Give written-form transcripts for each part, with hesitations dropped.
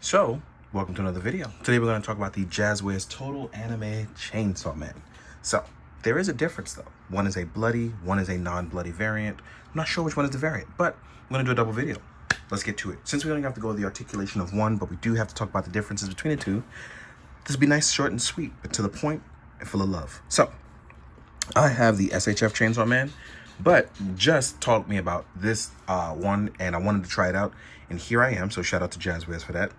So, welcome to another video. Today we're going to talk about the Jazwares Total Anime Chainsaw Man. So, there is a difference though. One is a bloody, one is a non-bloody variant. I'm not sure which one is the variant, but I'm going to do a double video. Let's get to it. Since we don't have to go with the articulation of one, but we do have to talk about the differences between the two, this will be nice, short, and sweet, but to the point and full of love. So, I have the SHF Chainsaw Man, but just taught me about this one, and I wanted to try it out, and here I am. So shout out to Jazwares for that.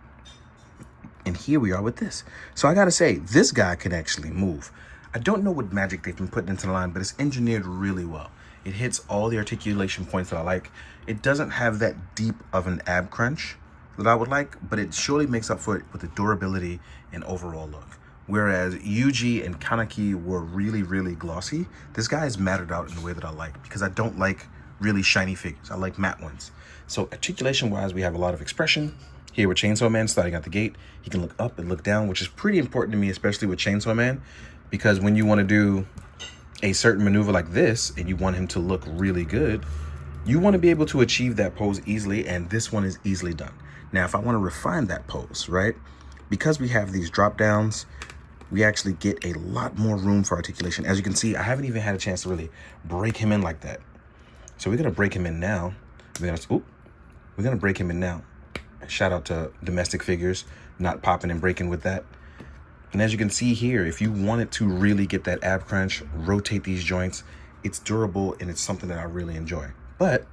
And here we are with this. So I gotta say, this guy can actually move. I don't know what magic they've been putting into the line, but it's engineered really well. It hits all the articulation points that I like. It doesn't have that deep of an ab crunch that I would like, but it surely makes up for it with the durability and overall look. Whereas Yuji and Kaneki were really, really glossy, this guy is matted out in the way that I like, because I don't like really shiny figures. I like matte ones. So articulation-wise, we have a lot of expression. Here with Chainsaw Man starting at the gate, he can look up and look down, which is pretty important to me, especially with Chainsaw Man, because when you want to do a certain maneuver like this and you want him to look really good, you want to be able to achieve that pose easily, and this one is easily done. Now, if I want to refine that pose, right, because we have these drop downs, we actually get a lot more room for articulation. As you can see, I haven't even had a chance to really break him in like that. So we're going to break him in now. We're going to break him in now. Shout out to Domestic Figures, not popping and breaking with that. And as you can see here, if you wanted to really get that ab crunch, rotate these joints, it's durable and it's something that I really enjoy. But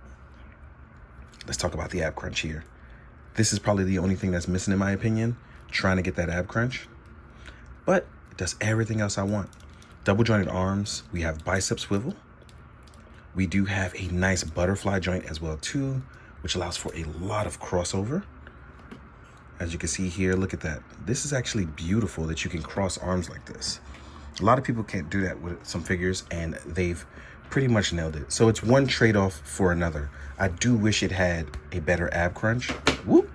let's talk about the ab crunch here. This is probably the only thing that's missing in my opinion, trying to get that ab crunch. But it does everything else I want. Double jointed arms, we have bicep swivel. We do have a nice butterfly joint as well too, which allows for a lot of crossover. As you can see here, look at that. This is actually beautiful that you can cross arms like this. A lot of people can't do that with some figures, and they've pretty much nailed it. So it's one trade-off for another. I do wish it had a better ab crunch. Whoop.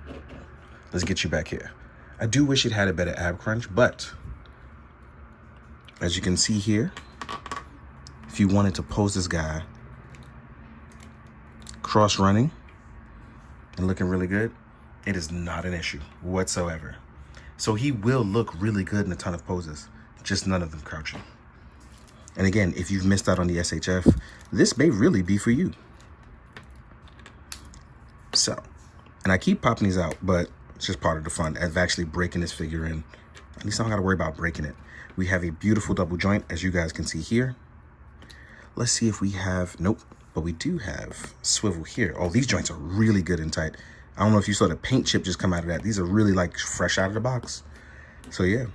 Let's get you back here. I do wish it had a better ab crunch, but as you can see here, if you wanted to pose this guy cross running and looking really good, it is not an issue whatsoever. So he will look really good in a ton of poses, just none of them crouching. And again, if you've missed out on the SHF, this may really be for you. So, and I keep popping these out, but it's just part of the fun of actually breaking this figure in. At least I don't gotta worry about breaking it. We have a beautiful double joint, as you guys can see here. Let's see if we have, nope, but we do have swivel here. Oh, these joints are really good and tight. I don't know if you saw the paint chip just come out of that. These are really like fresh out of the box. So yeah,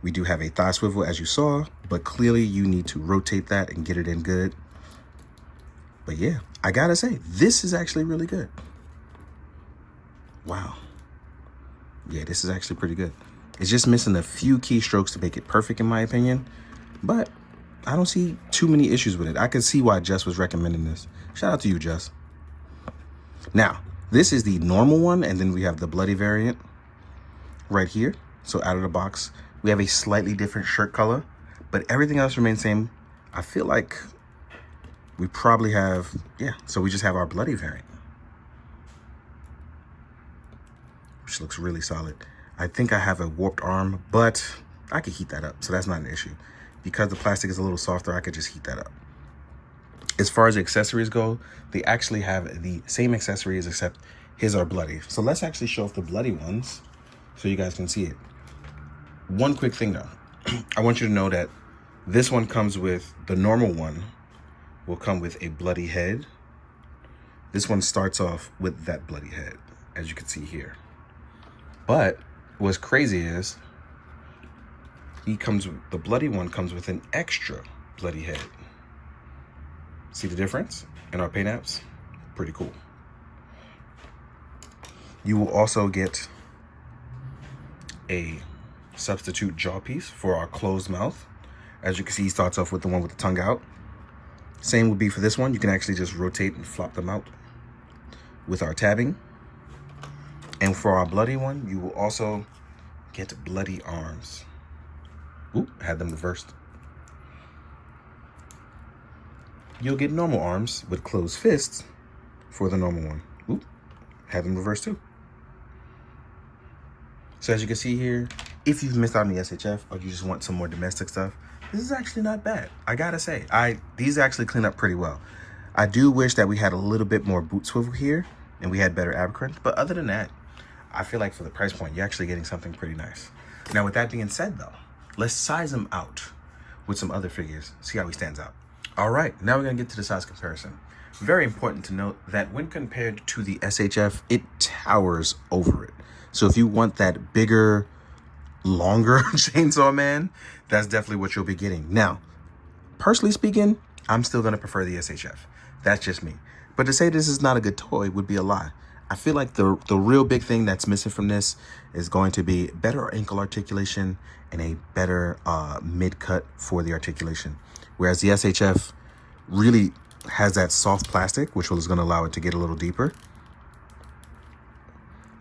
we do have a thigh swivel as you saw, but clearly you need to rotate that and get it in good. But yeah, I gotta say, this is actually really good. Wow. Yeah, this is actually pretty good. It's just missing a few keystrokes to make it perfect in my opinion, but I don't see too many issues with it. I can see why Jess was recommending this. Shout out to you, Jess. Now, this is the normal one, and then we have the bloody variant right here. So out of the box, we have a slightly different shirt color, but everything else remains same. I feel like we probably have, yeah, so we just have our bloody variant, which looks really solid. I think I have a warped arm, but I could heat that up, so that's not an issue. Because the plastic is a little softer, I could just heat that up. As far as accessories go, they actually have the same accessories, except his are bloody. So let's actually show off the bloody ones so you guys can see it. One quick thing though, I want you to know that this one comes with, the normal one will come with a bloody head. This one starts off with that bloody head, as you can see here. But what's crazy is the bloody one comes with an extra bloody head. See the difference in our paint apps? Pretty cool. You will also get a substitute jaw piece for our closed mouth. As you can see, he starts off with the one with the tongue out. Same would be for this one. You can actually just rotate and flop them out with our tabbing. And for our bloody one, you will also get bloody arms. Oop, had them reversed. You'll get normal arms with closed fists for the normal one. Oop, have them reversed too. So as you can see here, if you've missed out on the SHF or you just want some more domestic stuff, this is actually not bad. I gotta say, these actually clean up pretty well. I do wish that we had a little bit more boot swivel here and we had better ab crunch, but other than that, I feel like for the price point, you're actually getting something pretty nice. Now, with that being said though, let's size him out with some other figures, see how he stands out. All right, now we're gonna get to the size comparison. Very important to note that when compared to the SHF, it towers over it. So if you want that bigger, longer Chainsaw Man, that's definitely what you'll be getting. Now, personally speaking, I'm still gonna prefer the SHF. That's just me. But to say this is not a good toy would be a lie. I feel like the real big thing that's missing from this is going to be better ankle articulation and a better mid-cut for the articulation. Whereas the SHF really has that soft plastic, which is going to allow it to get a little deeper.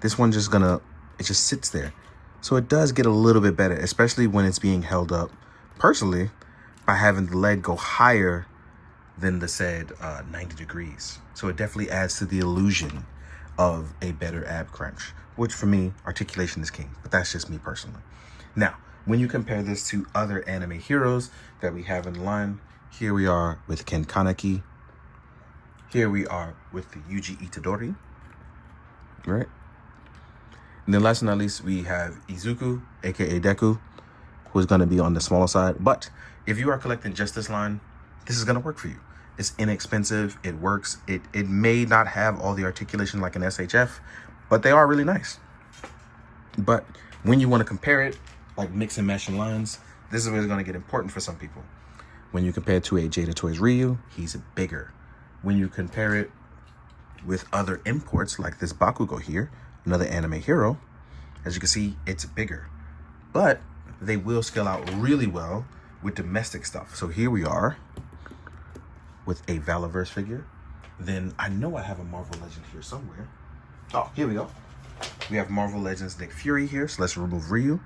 This one it just sits there. So it does get a little bit better, especially when it's being held up, personally, by having the leg go higher than the said 90 degrees. So it definitely adds to the illusion of a better ab crunch, which for me, articulation is king, but that's just me personally. Now, when you compare this to other anime heroes that we have in line, here we are with Ken Kaneki. Here we are with the Yuji Itadori, right? And then last but not least, we have Izuku, aka Deku, who is going to be on the smaller side. But if you are collecting just this line, this is going to work for you. It's inexpensive, it works. It may not have all the articulation like an SHF, but they are really nice. But when you want to compare it, like mix and matching lines, this is where it's going to get important for some people. When you compare it to a Jada Toys Ryu, he's bigger. When you compare it with other imports like this Bakugo here, another anime hero, as you can see, it's bigger. But they will scale out really well with domestic stuff. So here we are with a Valaverse figure. Then I know I have a Marvel Legend here somewhere. Oh, here we go. We have Marvel Legends Nick Fury here, so let's remove Ryu.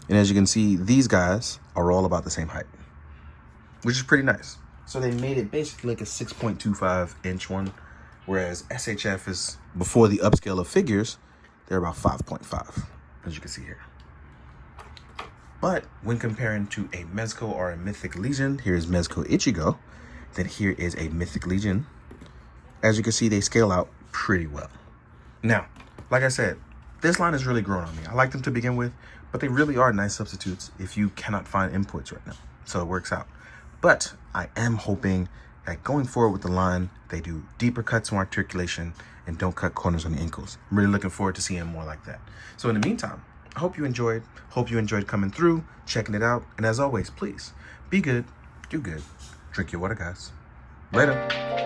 And as you can see, these guys are all about the same height, which is pretty nice. So they made it basically like a 6.25 inch one, whereas SHF is, before the upscale of figures, they're about 5.5, as you can see here. But when comparing to a Mezco or a Mythic Legion, here's Mezco Ichigo, then here is a Mythic Legion. As you can see, they scale out pretty well. Now, like I said, this line has really grown on me. I like them to begin with, but they really are nice substitutes if you cannot find imports right now. So it works out. But I am hoping that going forward with the line, they do deeper cuts on articulation and don't cut corners on the ankles. I'm really looking forward to seeing more like that. So in the meantime, I hope you enjoyed. Hope you enjoyed coming through, checking it out. And as always, please be good, do good, drink your water, guys. Later.